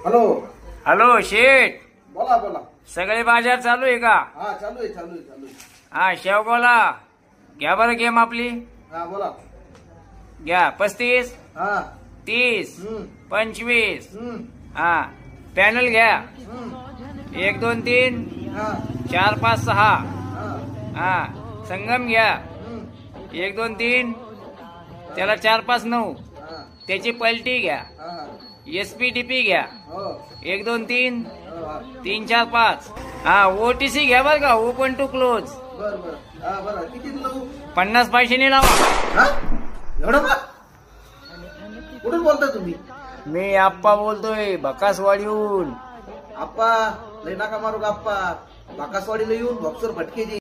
Hello hello शेठ, बोला बोला. सगळे बाजार चालू आहे का? हा चालू आहे चालू आहे चालू आहे. हा शेवगोला घ्या बरं गेम आपली. हा बोला. घ्या 35, हा 30, 25. हा पॅनल घ्या. 1 2 3 हा 4 5 6. हा हा संगम घ्या. 1 2 3 त्याला 4 5 9. हा त्याची पलटी घ्या. हा SPDP घ्या. हो 1 2 3 हा 3 4 5. हा OTC घ्या बरं का, ओपन टू क्लोज. बर बर. हा बरं किती लावू? 50 पैशांनी लावा. हा एवढं बा कुठून बोलताय तुम्ही? मी आप्पा बोलतोय बकासवाडीहून. आप्पा लय नका मारू का आप्पा. बाकासवाडीला येऊन बॉक्सर भटकेजी